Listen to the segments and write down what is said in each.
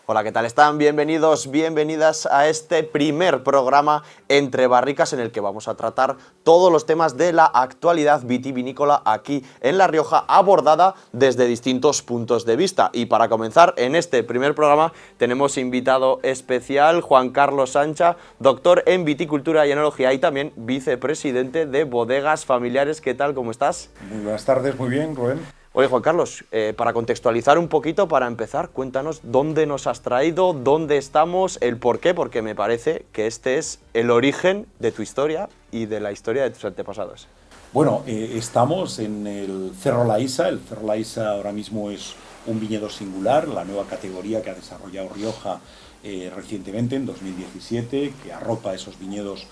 Hola, ¿qué tal están? Bienvenidos, bienvenidas a este primer programa Entre Barricas en el que vamos a tratar todos los temas de la actualidad vitivinícola aquí en La Rioja, abordada desde distintos puntos de vista. Y para comenzar, en este primer programa tenemos invitado especial Juan Carlos Sancha, doctor en viticultura y enología y también vicepresidente de Bodegas Familiares. ¿Qué tal? ¿Cómo estás? Muy buenas tardes, muy bien, Rubén. Oye, Juan Carlos, para contextualizar un poquito, para empezar, cuéntanos dónde nos has traído, dónde estamos, el por qué, porque me parece que este es el origen de tu historia y de la historia de tus antepasados. Bueno, estamos en el Cerro La Isa. El Cerro La Isa ahora mismo es un viñedo singular, la nueva categoría que ha desarrollado Rioja recientemente, en 2017, que arropa esos viñedos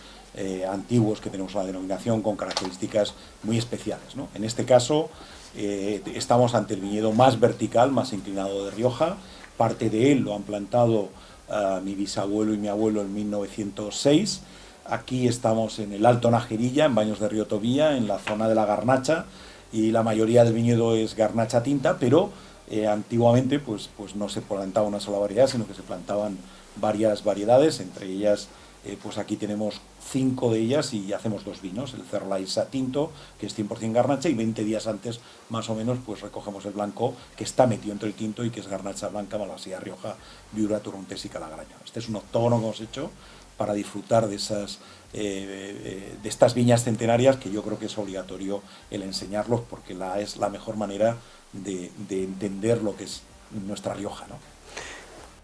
antiguos que tenemos la denominación con características muy especiales, ¿no? En este caso, estamos ante el viñedo más vertical, más inclinado de Rioja. Parte de él lo han plantado mi bisabuelo y mi abuelo en 1906. Aquí estamos en el Alto Najerilla, en Baños de Río Tobía, en la zona de la garnacha, y la mayoría del viñedo es garnacha tinta, pero antiguamente pues no se plantaba una sola variedad, sino que se plantaban varias variedades, entre ellas pues aquí tenemos 5 de ellas y hacemos 2 vinos, el Cerro La Isa tinto, que es 100% garnacha, y 20 días antes, más o menos, pues recogemos el blanco, que está metido entre el tinto y que es garnacha blanca, Malasia, Rioja, Viura, Turrontés y Calagraña. Este es un octógono que hemos hecho para disfrutar de estas viñas centenarias, que yo creo que es obligatorio el enseñarlos, porque es la mejor manera de entender lo que es nuestra Rioja, ¿no?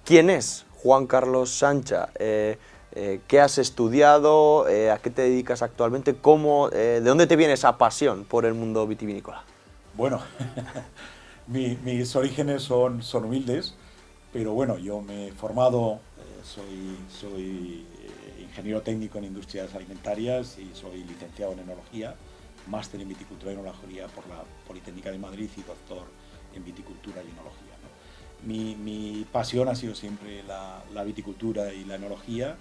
¿Quién es Juan Carlos Sancha? ¿Qué has estudiado? ¿A qué te dedicas actualmente? ¿De dónde te viene esa pasión por el mundo vitivinícola? Bueno, mis orígenes son humildes, pero bueno, yo me he formado, soy ingeniero técnico en industrias alimentarias y soy licenciado en enología, máster en viticultura y enología por la Politécnica de Madrid y doctor en viticultura y enología, ¿no? Mi pasión ha sido siempre la viticultura y la enología.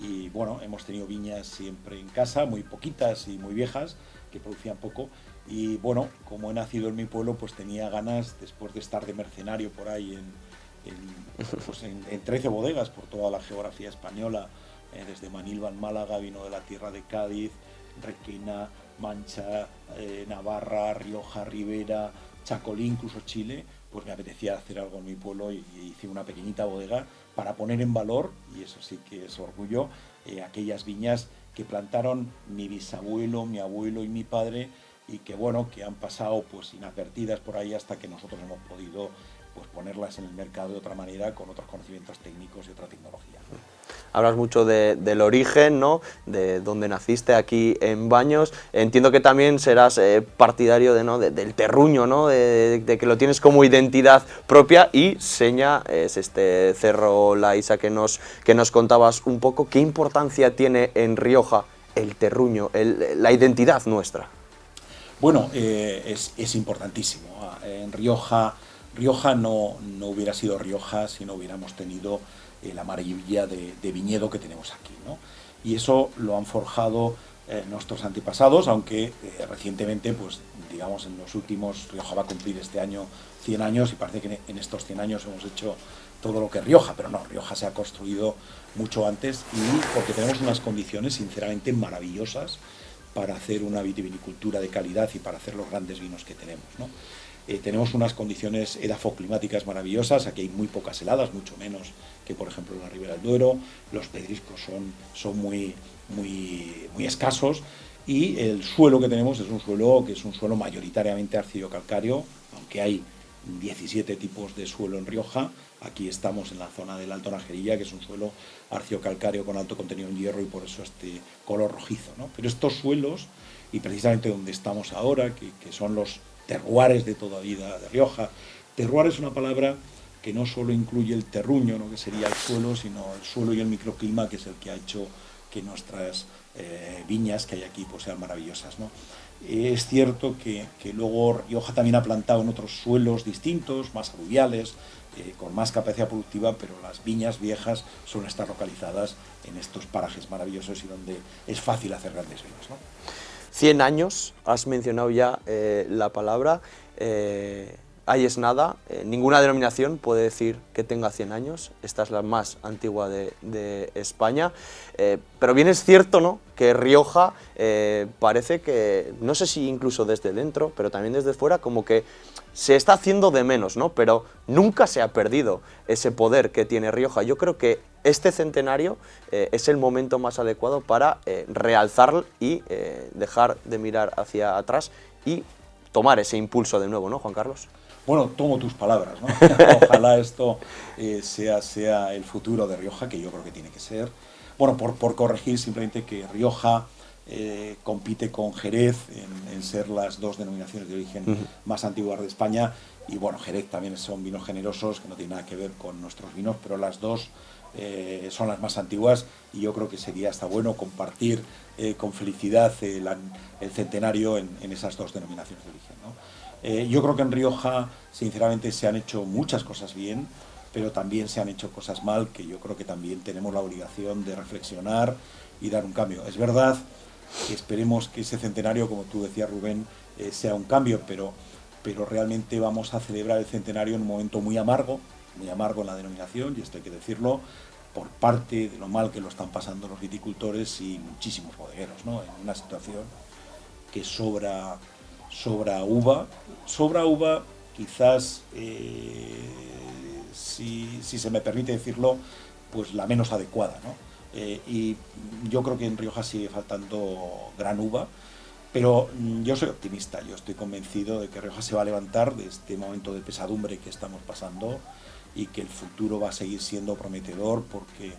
Y bueno, hemos tenido viñas siempre en casa, muy poquitas y muy viejas, que producían poco. Y bueno, como he nacido en mi pueblo, pues tenía ganas, después de estar de mercenario por ahí en 13 bodegas por toda la geografía española, desde Manilva en Málaga, vino de la tierra de Cádiz, Requena, Mancha, Navarra, Rioja, Ribera, Chacolí, incluso Chile, pues me apetecía hacer algo en mi pueblo y hice una pequeñita bodega para poner en valor, y eso sí que es orgullo, aquellas viñas que plantaron mi bisabuelo, mi abuelo y mi padre, y que bueno, que han pasado pues inadvertidas por ahí hasta que nosotros hemos podido pues ponerlas en el mercado de otra manera, con otros conocimientos técnicos y otra tecnología. Hablas mucho del origen, ¿no? De donde naciste aquí en Baños. Entiendo que también serás partidario del terruño, ¿no? De que lo tienes como identidad propia, y seña es este Cerro La Isa que nos contabas un poco. ¿Qué importancia tiene en Rioja el terruño, la identidad nuestra? Bueno, es importantísimo. En Rioja no hubiera sido Rioja si no hubiéramos tenido la maravilla de viñedo que tenemos aquí, ¿no? Y eso lo han forjado nuestros antepasados, aunque recientemente, pues digamos, en los últimos, Rioja va a cumplir este año 100 años y parece que en estos 100 años hemos hecho todo lo que es Rioja, pero no, Rioja se ha construido mucho antes, y porque tenemos unas condiciones sinceramente maravillosas para hacer una vitivinicultura de calidad y para hacer los grandes vinos que tenemos, ¿no? Tenemos unas condiciones edafoclimáticas maravillosas. Aquí hay muy pocas heladas, mucho menos que por ejemplo en la Ribera del Duero. Los pedriscos son muy escasos, y el suelo que tenemos es un suelo mayoritariamente ácido-calcáreo, aunque hay 17 tipos de suelo en Rioja. Aquí estamos en la zona del Alto Najerilla, que es un suelo arceo-calcáreo con alto contenido en hierro, y por eso este color rojizo, ¿no? Pero estos suelos, y precisamente donde estamos ahora, que son los terroires de toda vida de Rioja. Terroir es una palabra que no solo incluye el terruño, ¿no?, que sería el suelo, sino el suelo y el microclima, que es el que ha hecho que nuestras viñas que hay aquí pues sean maravillosas, ¿no? Es cierto que luego Rioja también ha plantado en otros suelos distintos, más aluviales, con más capacidad productiva, pero las viñas viejas suelen estar localizadas en estos parajes maravillosos y donde es fácil hacer grandes vinos, ¿no? 100 años, has mencionado ya la palabra. ahí es nada, ninguna denominación puede decir que tenga 100 años, esta es la más antigua de España, pero bien es cierto, ¿no?, que Rioja parece que, no sé si incluso desde dentro, pero también desde fuera, como que se está haciendo de menos, ¿no?, pero nunca se ha perdido ese poder que tiene Rioja. Yo creo que este centenario es el momento más adecuado para realzar y dejar de mirar hacia atrás y tomar ese impulso de nuevo, ¿no, Juan Carlos? Bueno, tomo tus palabras, ¿no? Ojalá esto sea el futuro de Rioja, que yo creo que tiene que ser. Bueno, por corregir simplemente que Rioja compite con Jerez en ser las dos denominaciones de origen más antiguas de España, y bueno, Jerez también son vinos generosos, que no tienen nada que ver con nuestros vinos, pero las dos son las más antiguas, y yo creo que sería hasta bueno compartir con felicidad el centenario en esas dos denominaciones de origen, ¿no? Yo creo que en Rioja, sinceramente, se han hecho muchas cosas bien, pero también se han hecho cosas mal, que yo creo que también tenemos la obligación de reflexionar y dar un cambio. Es verdad que esperemos que ese centenario, como tú decías, Rubén, sea un cambio, pero realmente vamos a celebrar el centenario en un momento muy amargo en la denominación, y esto hay que decirlo, por parte de lo mal que lo están pasando los viticultores y muchísimos bodegueros, ¿no?, en una situación que sobra uva, quizás, si se me permite decirlo, pues la menos adecuada, ¿no? Y yo creo que en Rioja sigue faltando gran uva, pero yo soy optimista, yo estoy convencido de que Rioja se va a levantar de este momento de pesadumbre que estamos pasando, y que el futuro va a seguir siendo prometedor, porque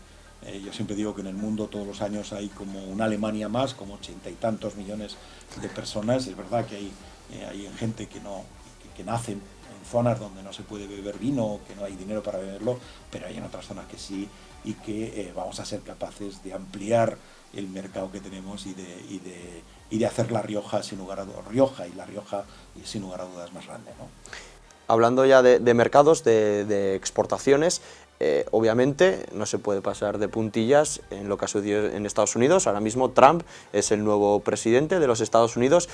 yo siempre digo que en el mundo todos los años hay como una Alemania más, como 80 y tantos millones de personas. Es verdad que hay gente que nace en zonas donde no se puede beber vino, que no hay dinero para beberlo, pero hay en otras zonas que sí, y que vamos a ser capaces de ampliar el mercado que tenemos y de hacer la Rioja sin lugar a dudas, sin lugar a dudas más grande, ¿no? Hablando ya de mercados, de exportaciones, obviamente no se puede pasar de puntillas en lo que ha sucedido en Estados Unidos. Ahora mismo Trump es el nuevo presidente de los Estados Unidos.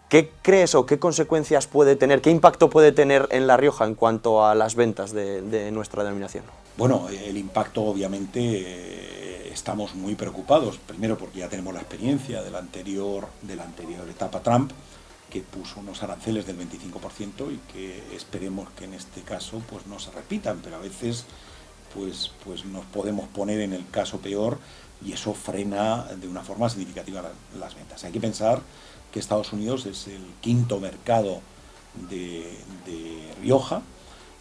¿Qué crees o qué consecuencias puede tener, qué impacto puede tener en La Rioja en cuanto a las ventas de nuestra denominación? Bueno, el impacto, obviamente, estamos muy preocupados. Primero porque ya tenemos la experiencia de la anterior etapa Trump, que puso unos aranceles del 25%, y que esperemos que en este caso pues no se repitan, pero a veces pues nos podemos poner en el caso peor, y eso frena de una forma significativa las ventas. Hay que pensar que Estados Unidos es el quinto mercado de Rioja,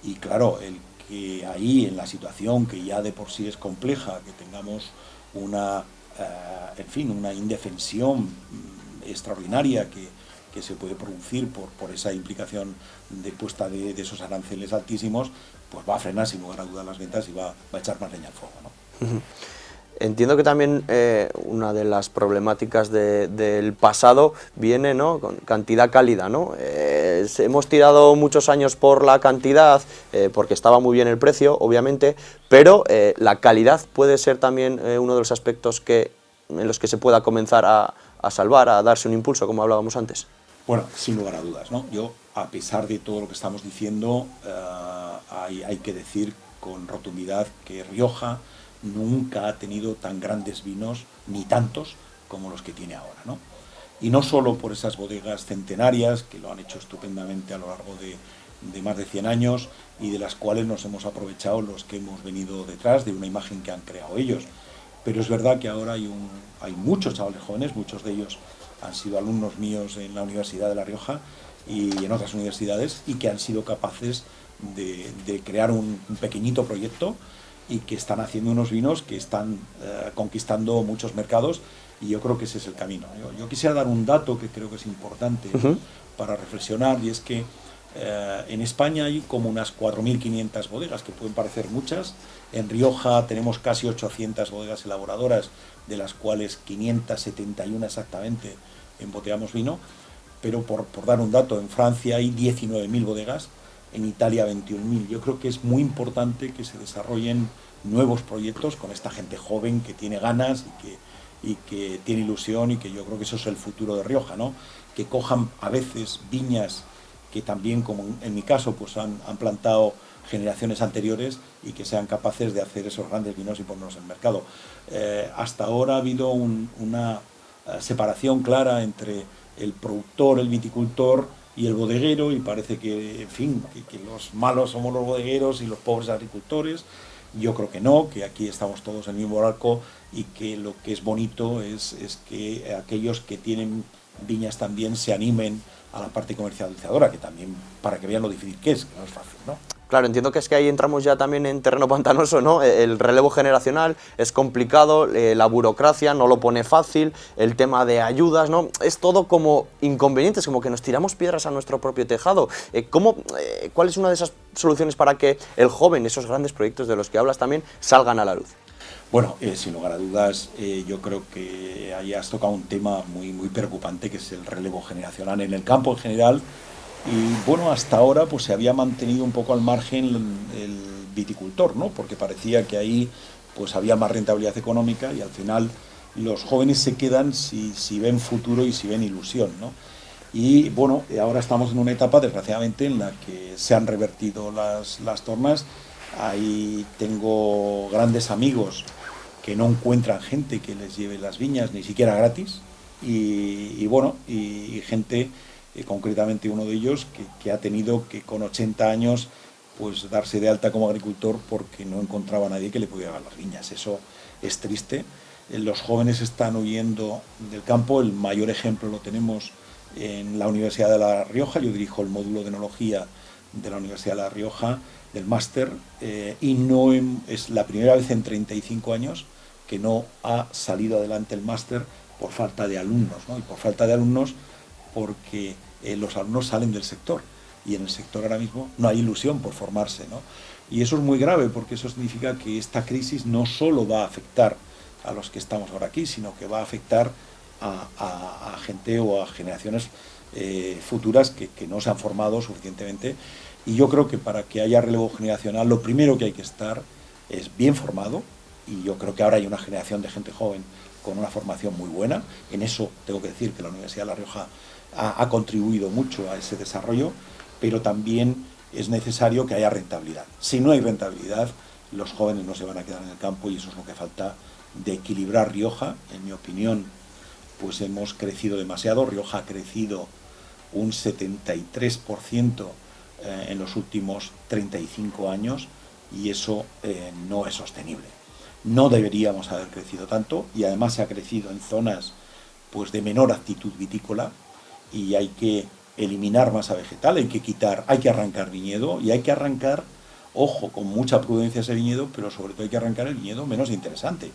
y claro, el que ahí, en la situación que ya de por sí es compleja, que tengamos una indefensión extraordinaria que se puede producir por esa implicación de puesta de esos aranceles altísimos, pues va a frenar sin lugar a dudas las ventas y va a echar más leña al fuego, ¿no? Entiendo que también una de las problemáticas del pasado viene, ¿no?, con cantidad-calidad, ¿no? Hemos tirado muchos años por la cantidad, porque estaba muy bien el precio, obviamente, pero la calidad puede ser también uno de los aspectos en los que se pueda comenzar a salvar, a darse un impulso, como hablábamos antes. Bueno, sin lugar a dudas, ¿no? Yo, a pesar de todo lo que estamos diciendo, hay que decir con rotundidad que Rioja nunca ha tenido tan grandes vinos, ni tantos, como los que tiene ahora, ¿no? Y no solo por esas bodegas centenarias, que lo han hecho estupendamente a lo largo de más de 100 años, y de las cuales nos hemos aprovechado los que hemos venido detrás de una imagen que han creado ellos. Pero es verdad que ahora hay muchos chavales jóvenes, muchos de ellos han sido alumnos míos en la Universidad de La Rioja y en otras universidades, y que han sido capaces de crear un pequeñito proyecto, y que están haciendo unos vinos que están conquistando muchos mercados, y yo creo que ese es el camino. Yo quisiera dar un dato que creo que es importante para reflexionar, y es que en España hay como unas 4.500 bodegas, que pueden parecer muchas. En Rioja tenemos casi 800 bodegas elaboradoras, de las cuales 571 exactamente embotellamos vino, pero por dar un dato, en Francia hay 19.000 bodegas, en Italia 21.000. Yo creo que es muy importante que se desarrollen nuevos proyectos con esta gente joven que tiene ganas y que tiene ilusión, y que yo creo que eso es el futuro de Rioja, ¿no? Que cojan a veces viñas que también, como en mi caso, pues han plantado generaciones anteriores y que sean capaces de hacer esos grandes vinos y ponerlos en el mercado. Hasta ahora ha habido una separación clara entre el productor, el viticultor y el bodeguero, y parece que, en fin, que los malos somos los bodegueros y los pobres agricultores. Yo creo que no, que aquí estamos todos en el mismo barco, y que lo que es bonito es que aquellos que tienen viñas también se animen a la parte comercializadora, que también, para que vean lo difícil que no es fácil, ¿no? Claro, entiendo que es que ahí entramos ya también en terreno pantanoso, ¿no? El relevo generacional es complicado, la burocracia no lo pone fácil, el tema de ayudas, ¿no? Es todo como inconvenientes, como que nos tiramos piedras a nuestro propio tejado. ¿Cuál es una de esas soluciones para que el joven, esos grandes proyectos de los que hablas también, salgan a la luz? Bueno, sin lugar a dudas, yo creo que ahí has tocado un tema muy, muy preocupante, que es el relevo generacional en el campo en general. Y bueno, hasta ahora pues se había mantenido un poco al margen el viticultor, ¿no? Porque parecía que ahí pues había más rentabilidad económica, y al final los jóvenes se quedan si ven futuro y si ven ilusión, ¿no? Y bueno, ahora estamos en una etapa, desgraciadamente, en la que se han revertido las tornas. Ahí tengo grandes amigos que no encuentran gente que les lleve las viñas, ni siquiera gratis, y bueno, y gente, concretamente uno de ellos, que ha tenido que con 80 años pues darse de alta como agricultor porque no encontraba a nadie que le pudiera dar las viñas. Eso es triste. Los jóvenes están huyendo del campo. El mayor ejemplo lo tenemos en la Universidad de La Rioja. Yo dirijo el módulo de enología de la Universidad de La Rioja, del máster, y no es la primera vez en 35 años que no ha salido adelante el máster por falta de alumnos, ¿no? Y por falta de alumnos porque los alumnos salen del sector, y en el sector ahora mismo no hay ilusión por formarse, ¿no? Y eso es muy grave, porque eso significa que esta crisis no solo va a afectar a los que estamos ahora aquí, sino que va a afectar a gente o a generaciones futuras que no se han formado suficientemente. Y yo creo que para que haya relevo generacional, lo primero que hay que estar es bien formado, y yo creo que ahora hay una generación de gente joven con una formación muy buena. En eso tengo que decir que la Universidad de La Rioja ha contribuido mucho a ese desarrollo, pero también es necesario que haya rentabilidad. Si no hay rentabilidad, los jóvenes no se van a quedar en el campo, y eso es lo que falta de equilibrar Rioja. En mi opinión, pues hemos crecido demasiado. Rioja ha crecido un 73% en los últimos 35 años, y eso no es sostenible. No deberíamos haber crecido tanto, y además se ha crecido en zonas pues de menor aptitud vitícola, y hay que eliminar masa vegetal, hay que arrancar viñedo, y hay que arrancar, ojo, con mucha prudencia ese viñedo, pero sobre todo hay que arrancar el viñedo menos interesante,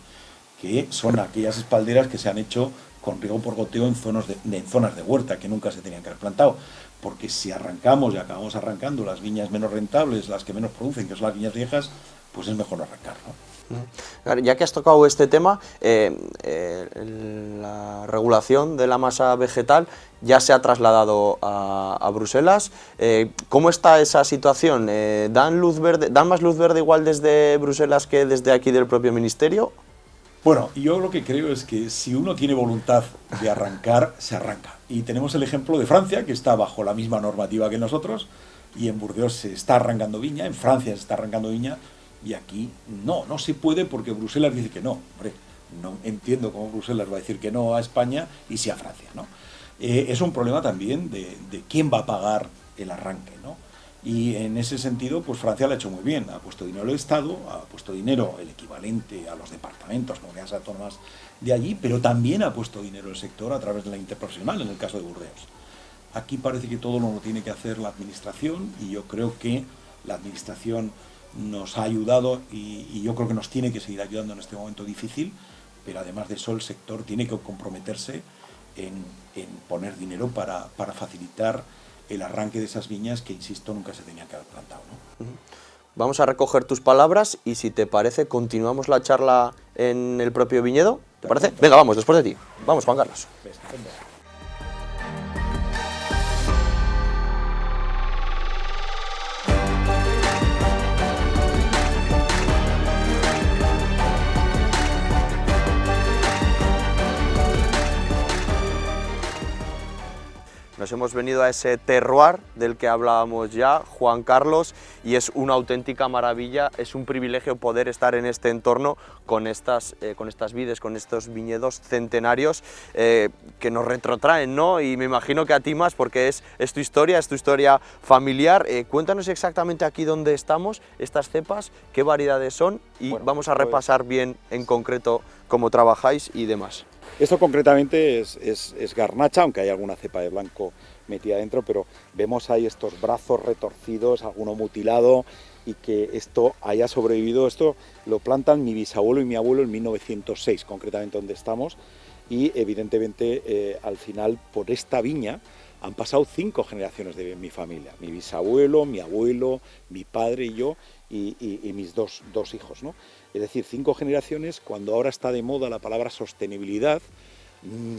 que son aquellas espalderas que se han hecho con riego por goteo en zonas de huerta, que nunca se tenían que haber plantado. Porque si arrancamos y acabamos arrancando las viñas menos rentables, las que menos producen, que son las viñas viejas, pues es mejor no arrancar, ¿no? Ya que has tocado este tema, la regulación de la masa vegetal ya se ha trasladado a Bruselas. ¿Cómo está esa situación? ¿Dan más luz verde igual desde Bruselas que desde aquí del propio ministerio? Bueno, yo lo que creo es que si uno tiene voluntad de arrancar, se arranca. Y tenemos el ejemplo de Francia, que está bajo la misma normativa que nosotros, y en Burdeos se está arrancando viña, en Francia se está arrancando viña, y aquí no se puede, porque Bruselas dice que no. Hombre, no entiendo cómo Bruselas va a decir que no a España y sí a Francia, ¿no? Es un problema también de quién va a pagar el arranque, ¿no? Y en ese sentido, pues Francia lo ha hecho muy bien. Ha puesto dinero el Estado, ha puesto dinero el equivalente a los departamentos, comunidades autónomas de allí, pero también ha puesto dinero el sector a través de la interprofesional, en el caso de Burdeos. Aquí parece que todo lo tiene que hacer la administración, y yo creo que la administración nos ha ayudado, y yo creo que nos tiene que seguir ayudando en este momento difícil, pero además de eso el sector tiene que comprometerse en poner dinero para facilitar el arranque de esas viñas que, insisto, nunca se tenían que haber plantado, ¿no? Vamos a recoger tus palabras, y si te parece continuamos la charla en el propio viñedo. ¿Te parece? Venga, vamos, después de ti. Vamos, Juan Carlos. Nos hemos venido a ese terroir del que hablábamos ya, Juan Carlos, y es una auténtica maravilla, es un privilegio poder estar en este entorno con estas vides, con estos viñedos centenarios que nos retrotraen, ¿no? Y me imagino que a ti más, porque es tu historia familiar. Cuéntanos exactamente aquí dónde estamos, estas cepas, qué variedades son, y bueno, vamos a repasar bien en concreto cómo trabajáis y demás. Esto concretamente es garnacha, aunque hay alguna cepa de blanco metida dentro, pero vemos ahí estos brazos retorcidos, alguno mutilado, y que esto haya sobrevivido. Esto lo plantan mi bisabuelo y mi abuelo en 1906, concretamente donde estamos, y evidentemente al final por esta viña han pasado 5 generaciones de mi familia, mi bisabuelo, mi abuelo, mi padre y yo, y mis dos hijos, ¿no? Es decir, 5 generaciones, cuando ahora está de moda la palabra sostenibilidad.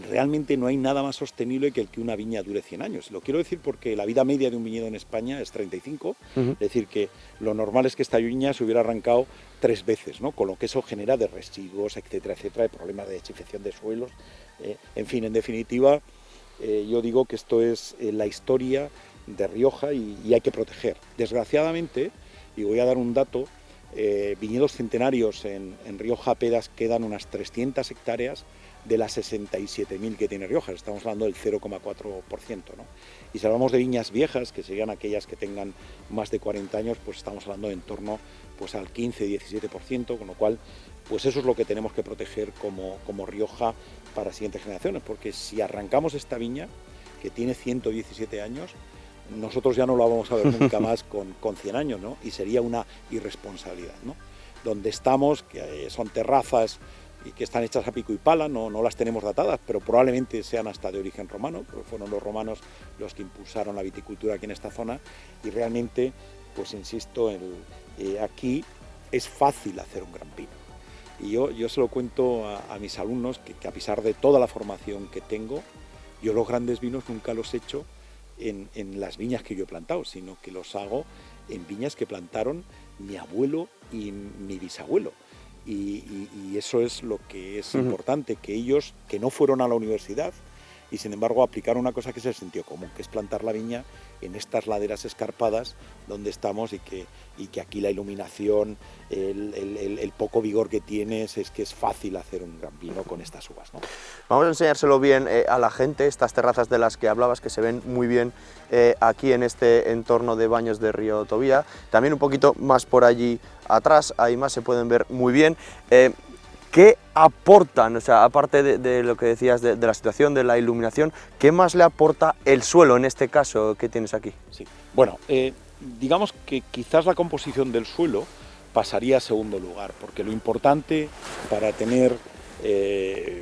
Realmente no hay nada más sostenible que el que una viña dure 100 años. Lo quiero decir porque la vida media de un viñedo en España es 35, es decir, que lo normal es que esta viña se hubiera arrancado 3 veces, ¿no? Con lo que eso genera de residuos, etcétera, etcétera, de problemas de desinfección de suelos. En fin, en definitiva, yo digo que esto es la historia de Rioja y hay que proteger. Desgraciadamente, y voy a dar un dato, viñedos centenarios en Rioja apenas quedan unas 300 hectáreas de las 67.000 que tiene Rioja, estamos hablando del 0,4%, ¿no? Y si hablamos de viñas viejas, que serían aquellas que tengan más de 40 años, pues estamos hablando de en torno pues, al 15-17%, con lo cual pues eso es lo que tenemos que proteger como Rioja para siguientes generaciones, porque si arrancamos esta viña, que tiene 117 años, nosotros ya no la vamos a ver nunca más con 100 años, ¿no? Y sería una irresponsabilidad, ¿no? Donde estamos, que son terrazas y que están hechas a pico y pala, no las tenemos datadas, pero probablemente sean hasta de origen romano, porque fueron los romanos los que impulsaron la viticultura aquí en esta zona, y realmente, pues insisto, aquí es fácil hacer un gran vino. Y yo se lo cuento a mis alumnos, que a pesar de toda la formación que tengo, yo los grandes vinos nunca los he hecho en las viñas que yo he plantado, sino que los hago en viñas que plantaron mi abuelo y mi bisabuelo. Y eso es lo que es importante, que ellos, que no fueron a la universidad y sin embargo aplicaron una cosa que es el sentido común, que es plantar la viña en estas laderas escarpadas donde estamos, y que aquí la iluminación, el poco vigor que tienes, es que es fácil hacer un gran vino con estas uvas, ¿no? Vamos a enseñárselo bien a la gente, estas terrazas de las que hablabas, que se ven muy bien aquí en este entorno de Baños de Río Tobía. También un poquito más por allí atrás, ahí más se pueden ver muy bien. ¿Qué aportan, o sea, aparte de lo que decías de la situación, de la iluminación, qué más le aporta el suelo en este caso que tienes aquí? Sí, bueno, digamos que quizás la composición del suelo pasaría a segundo lugar, porque lo importante para tener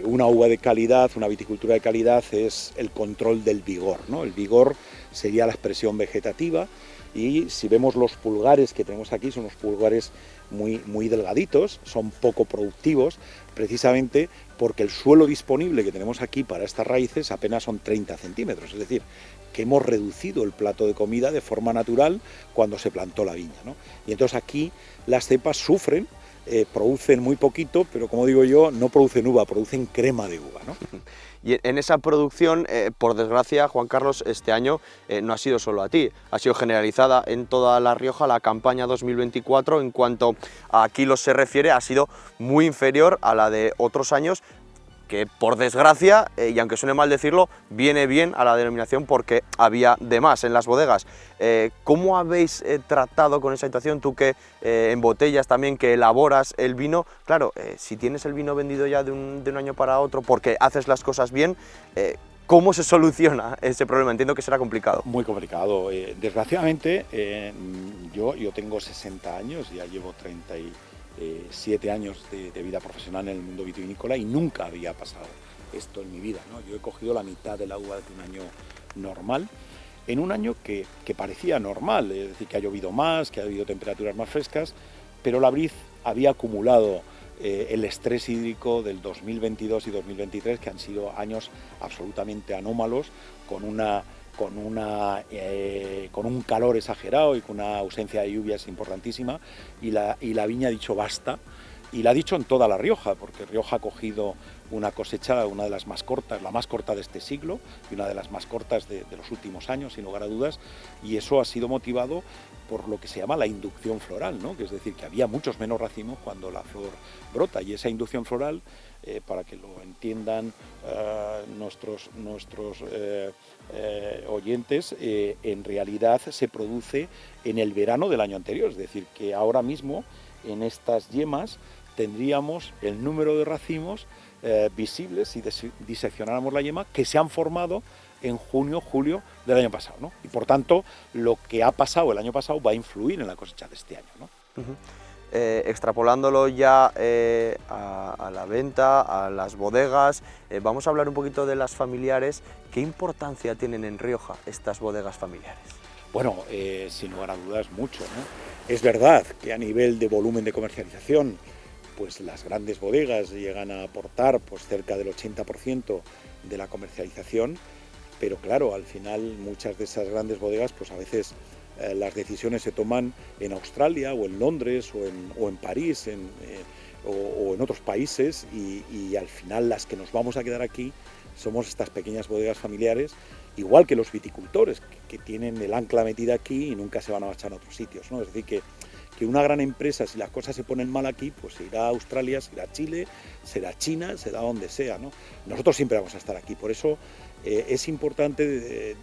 una uva de calidad, una viticultura de calidad, es el control del vigor, ¿no? El vigor sería la expresión vegetativa, y si vemos los pulgares que tenemos aquí, son unos pulgares muy delgaditos, son poco productivos, precisamente porque el suelo disponible que tenemos aquí para estas raíces apenas son 30 centímetros, es decir, que hemos reducido el plato de comida de forma natural cuando se plantó la viña, ¿no? Y entonces aquí las cepas sufren, producen muy poquito, pero como digo yo, no producen uva, producen crema de uva, ¿no? Y en esa producción, por desgracia, Juan Carlos, este año no ha sido solo a ti, ha sido generalizada en toda La Rioja. La campaña 2024, en cuanto a kilos se refiere, ha sido muy inferior a la de otros años, que por desgracia, y aunque suene mal decirlo, viene bien a la denominación porque había de más en las bodegas. ¿Cómo habéis tratado con esa situación? Tú que embotellas también, que elaboras el vino, claro, si tienes el vino vendido ya de un año para otro porque haces las cosas bien, ¿cómo se soluciona ese problema? Entiendo que será complicado. Muy complicado. Desgraciadamente, yo tengo 60 años, ya llevo 7 años de vida profesional en el mundo vitivinícola y nunca había pasado esto en mi vida, ¿no? Yo he cogido la mitad de la uva de un año normal, en un año que parecía normal, es decir, que ha llovido más, que ha habido temperaturas más frescas, pero la vid había acumulado el estrés hídrico del 2022 y 2023, que han sido años absolutamente anómalos, con un calor exagerado y con una ausencia de lluvias importantísima, y la viña ha dicho basta, y la ha dicho en toda La Rioja, porque Rioja ha cogido una cosecha, una de las más cortas, la más corta de este siglo y una de las más cortas de los últimos años, sin lugar a dudas, y eso ha sido motivado por lo que se llama la inducción floral, ¿no? Que es decir, que había muchos menos racimos cuando la flor brota, y esa inducción floral, para que lo entiendan nuestros oyentes, en realidad se produce en el verano del año anterior, es decir, que ahora mismo en estas yemas tendríamos el número de racimos visibles si diseccionáramos la yema que se han formado en junio, julio del año pasado, ¿no? Y por tanto, lo que ha pasado el año pasado va a influir en la cosecha de este año, ¿no? Extrapolándolo ya a la venta, a las bodegas, vamos a hablar un poquito de las familiares. ¿Qué importancia tienen en Rioja estas bodegas familiares? Bueno, sin lugar a dudas, mucho, ¿no? Es verdad que a nivel de volumen de comercialización, pues las grandes bodegas llegan a aportar pues cerca del 80% de la comercialización, pero claro, al final muchas de esas grandes bodegas, pues a veces las decisiones se toman en Australia o en Londres o en París o en otros países, y al final las que nos vamos a quedar aquí somos estas pequeñas bodegas familiares, igual que los viticultores que tienen el ancla metida aquí y nunca se van a marchar a otros sitios, ¿no? Es decir, que una gran empresa, si las cosas se ponen mal aquí, pues se irá a Australia, se irá a Chile, será China, será donde sea, ¿no? Nosotros siempre vamos a estar aquí, por eso es importante,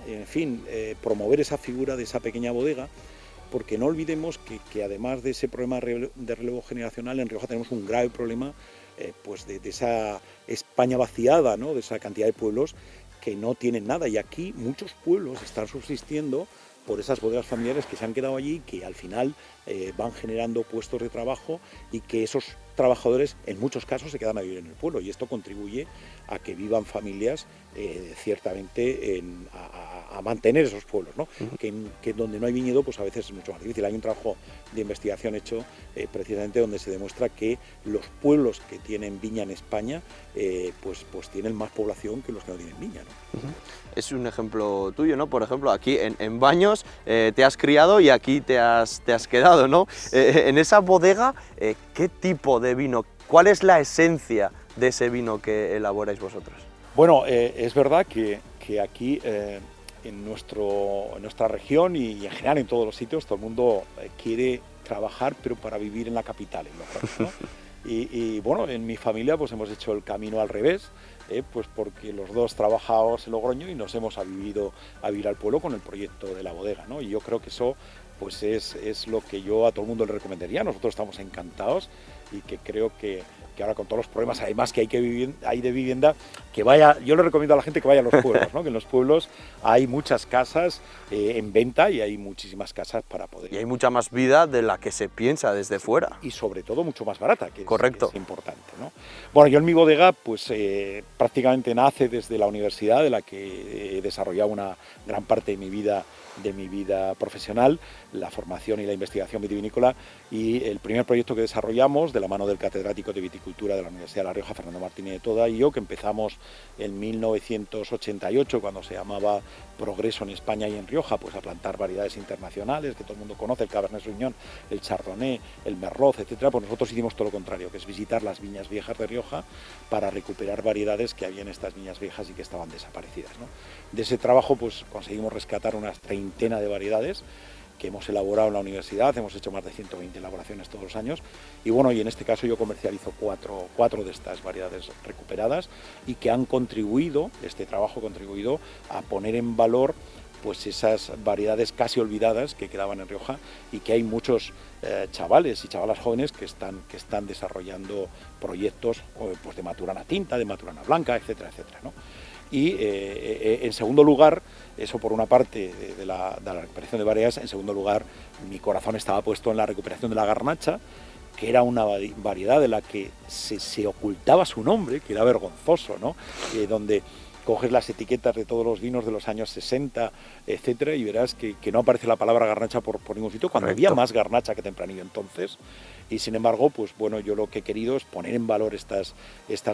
en fin, promover esa figura de esa pequeña bodega, porque no olvidemos que además de ese problema de relevo generacional, en Rioja tenemos un grave problema pues de esa España vaciada, ¿no? De esa cantidad de pueblos que no tienen nada, y aquí muchos pueblos están subsistiendo por esas bodegas familiares que se han quedado allí, que al final van generando puestos de trabajo, y que esos trabajadores en muchos casos se quedan a vivir en el pueblo, y esto contribuye a que vivan familias ciertamente a mantener esos pueblos, ¿no? Que donde no hay viñedo pues a veces es mucho más difícil. Hay un trabajo de investigación hecho precisamente donde se demuestra que los pueblos que tienen viña en España pues tienen más población que los que no tienen viña, ¿no? Es un ejemplo tuyo, ¿no? Por ejemplo, aquí en Baños te has criado y aquí te has quedado, ¿no? En esa bodega, ¿qué tipo de vino, cuál es la esencia de ese vino que elaboráis vosotros? Bueno, es verdad que aquí en nuestra región y en general en todos los sitios todo el mundo quiere trabajar, pero para vivir en la capital, en Logroño, ¿no? Y bueno, en mi familia pues hemos hecho el camino al revés, pues porque los dos trabajamos en Logroño y nos hemos vivir al pueblo con el proyecto de la bodega, ¿no? Y yo creo que eso pues es lo que yo a todo el mundo le recomendaría. Nosotros estamos encantados, y que creo que ahora con todos los problemas además que hay de vivienda, que vaya, yo le recomiendo a la gente que vaya a los pueblos, ¿no? Que en los pueblos hay muchas casas en venta, y hay muchísimas casas para poder... Y hay mucha más vida de la que se piensa desde fuera. Y sobre todo mucho más barata, que Correcto. Es importante, ¿no? Bueno, yo en mi bodega pues prácticamente nace desde la universidad, de la que he desarrollado una gran parte de mi vida profesional, la formación y la investigación vitivinícola, y el primer proyecto que desarrollamos de la mano del catedrático de viticultura de la Universidad de La Rioja, Fernando Martínez de Toda, y yo, que empezamos en 1988, cuando se llamaba Progreso en España y en Rioja, pues a plantar variedades internacionales que todo el mundo conoce, el Cabernet Sauvignon, el Chardonnay, el Merlot, etcétera. Pues nosotros hicimos todo lo contrario, que es visitar las viñas viejas de Rioja para recuperar variedades que había en estas viñas viejas y que estaban desaparecidas, ¿no? De ese trabajo pues conseguimos rescatar unas treintena de variedades que hemos elaborado en la universidad. Hemos hecho más de 120 elaboraciones todos los años, y bueno, y en este caso yo comercializo cuatro de estas variedades recuperadas, y que han contribuido, este trabajo ha contribuido a poner en valor pues esas variedades casi olvidadas que quedaban en Rioja, y que hay muchos chavales y chavalas jóvenes que están desarrollando proyectos pues de Maturana tinta, de Maturana blanca, etcétera, etcétera, ¿no? Y en segundo lugar, eso por una parte de la recuperación de variedades, en segundo lugar mi corazón estaba puesto en la recuperación de la garnacha, que era una variedad de la que se ocultaba su nombre, que era vergonzoso, ¿no? Donde coges las etiquetas de todos los vinos de los años 60, etcétera, y verás que no aparece la palabra garnacha por ningún sitio, cuando había más garnacha que tempranillo entonces. Y sin embargo, pues bueno, yo lo que he querido es poner en valor estas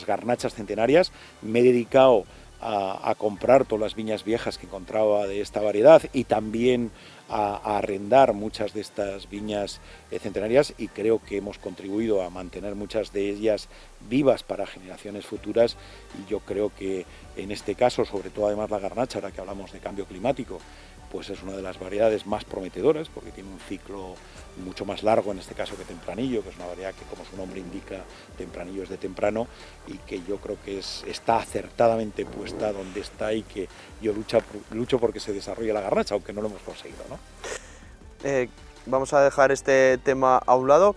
garnachas centenarias. Me he dedicado a comprar todas las viñas viejas que encontraba de esta variedad y también a arrendar muchas de estas viñas centenarias, y creo que hemos contribuido a mantener muchas de ellas vivas para generaciones futuras. Y yo creo que en este caso, sobre todo además la garnacha, ahora que hablamos de cambio climático, pues es una de las variedades más prometedoras porque tiene un ciclo mucho más largo en este caso que Tempranillo, que es una variedad que, como su nombre indica, Tempranillo es de temprano, y que yo creo que está acertadamente puesta donde está, y que yo lucho porque se desarrolle la garnacha, aunque no lo hemos conseguido, ¿no? Vamos a dejar este tema a un lado.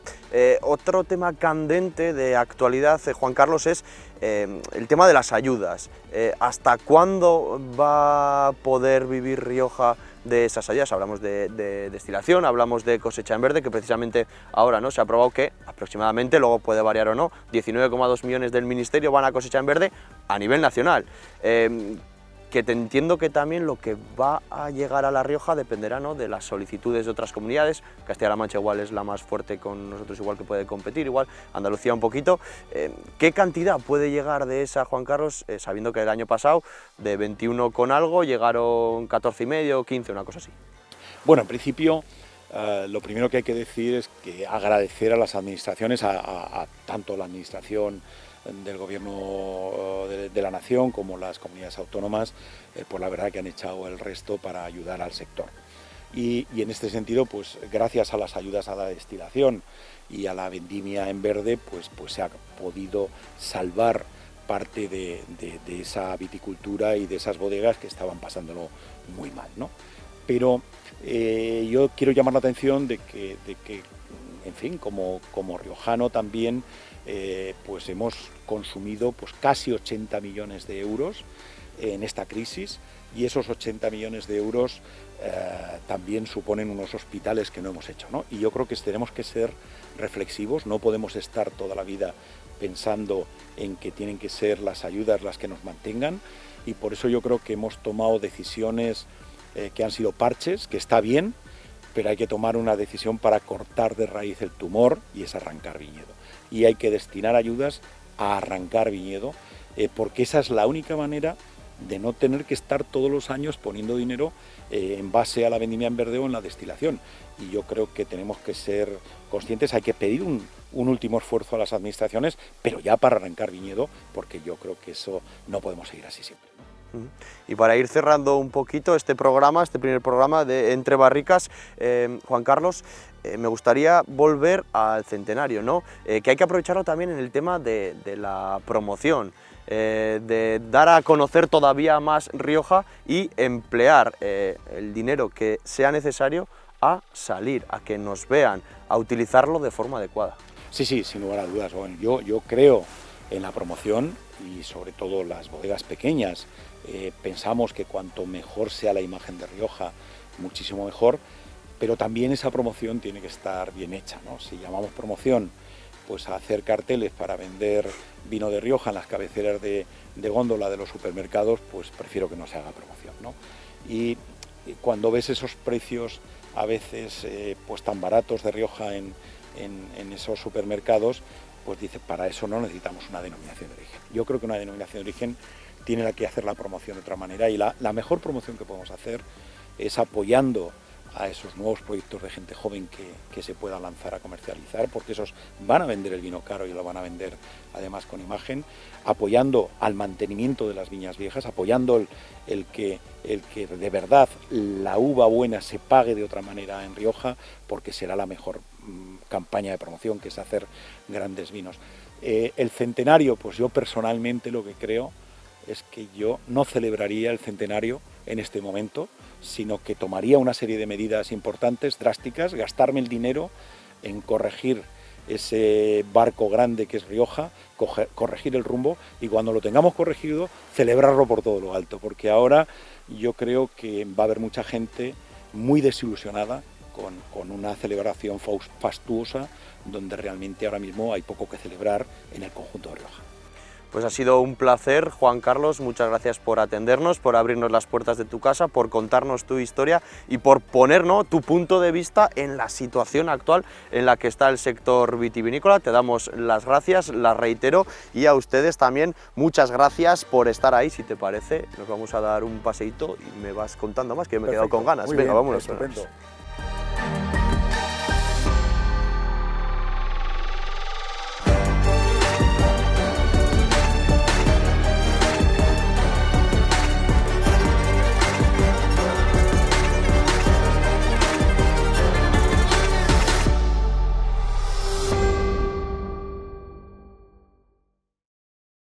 Otro tema candente de actualidad, Juan Carlos, es el tema de las ayudas. ¿Hasta cuándo va a poder vivir Rioja de esas ayudas? Hablamos de destilación, hablamos de cosecha en verde, que precisamente ahora, ¿no?, se ha aprobado que aproximadamente, luego puede variar o no, 19,2 millones del Ministerio van a cosecha en verde a nivel nacional. Que te entiendo que también lo que va a llegar a La Rioja dependerá, ¿no?, de las solicitudes de otras comunidades. Castilla-La Mancha igual es la más fuerte con nosotros, igual que puede competir, igual Andalucía un poquito. ¿Qué cantidad puede llegar de esa, Juan Carlos, sabiendo que el año pasado de 21 con algo llegaron 14,5, 15, una cosa así? Bueno, en principio lo primero que hay que decir es que agradecer a las administraciones, a tanto la administración del Gobierno de la Nación como las comunidades autónomas, por la verdad que han echado el resto para ayudar al sector. Y en este sentido, pues gracias a las ayudas a la destilación y a la vendimia en verde, pues se ha podido salvar parte de esa viticultura y de esas bodegas que estaban pasándolo muy mal, ¿no? Pero yo quiero llamar la atención de que en fin, como riojano también, pues hemos consumido pues casi 80 millones de euros en esta crisis, y esos 80 millones de euros también suponen unos hospitales que no hemos hecho, ¿no? Y yo creo que tenemos que ser reflexivos, no podemos estar toda la vida pensando en que tienen que ser las ayudas las que nos mantengan, y por eso yo creo que hemos tomado decisiones que han sido parches, que está bien, pero hay que tomar una decisión para cortar de raíz el tumor, y es arrancar viñedo. Y hay que destinar ayudas a arrancar viñedo, porque esa es la única manera de no tener que estar todos los años poniendo dinero en base a la vendimia en verde o en la destilación. Y yo creo que tenemos que ser conscientes, hay que pedir un último esfuerzo a las administraciones, pero ya para arrancar viñedo, porque yo creo que eso no podemos seguir así siempre, ¿no? Y para ir cerrando un poquito este programa, este primer programa de Entre Barricas, Juan Carlos, me gustaría volver al centenario, ¿no? Que hay que aprovecharlo también en el tema de la promoción, de dar a conocer todavía más Rioja y emplear el dinero que sea necesario a salir, a que nos vean, a utilizarlo de forma adecuada. Sí, sin lugar a dudas. Bueno, yo creo en la promoción, y sobre todo las bodegas pequeñas. Pensamos que cuanto mejor sea la imagen de Rioja, muchísimo mejor, pero también esa promoción tiene que estar bien hecha, ¿no? Si llamamos promoción pues a hacer carteles para vender vino de Rioja en las cabeceras de góndola de los supermercados, pues prefiero que no se haga promoción, ¿no? Y cuando ves esos precios a veces pues tan baratos de Rioja en esos supermercados, pues dices, para eso no necesitamos una denominación de origen. Yo creo que una denominación de origen tiene que hacer la promoción de otra manera, y la mejor promoción que podemos hacer es apoyando a esos nuevos proyectos de gente joven que se puedan lanzar a comercializar, porque esos van a vender el vino caro y lo van a vender además con imagen, apoyando al mantenimiento de las viñas viejas, apoyando el que de verdad la uva buena se pague de otra manera en Rioja, porque será la mejor campaña de promoción, que es hacer grandes vinos. El centenario, pues yo personalmente lo que creo es que yo no celebraría el centenario en este momento, sino que tomaría una serie de medidas importantes, drásticas, gastarme el dinero en corregir ese barco grande que es Rioja, corregir el rumbo, y cuando lo tengamos corregido, celebrarlo por todo lo alto, porque ahora yo creo que va a haber mucha gente muy desilusionada con una celebración fastuosa, donde realmente ahora mismo hay poco que celebrar en el conjunto de Rioja. Pues ha sido un placer, Juan Carlos, muchas gracias por atendernos, por abrirnos las puertas de tu casa, por contarnos tu historia y por poner, ¿no?, tu punto de vista en la situación actual en la que está el sector vitivinícola. Te damos las gracias, las reitero, y a ustedes también muchas gracias por estar ahí. Si te parece, nos vamos a dar un paseíto y me vas contando más, que me he quedado con ganas. Muy Venga, bien, vámonos. estupendo.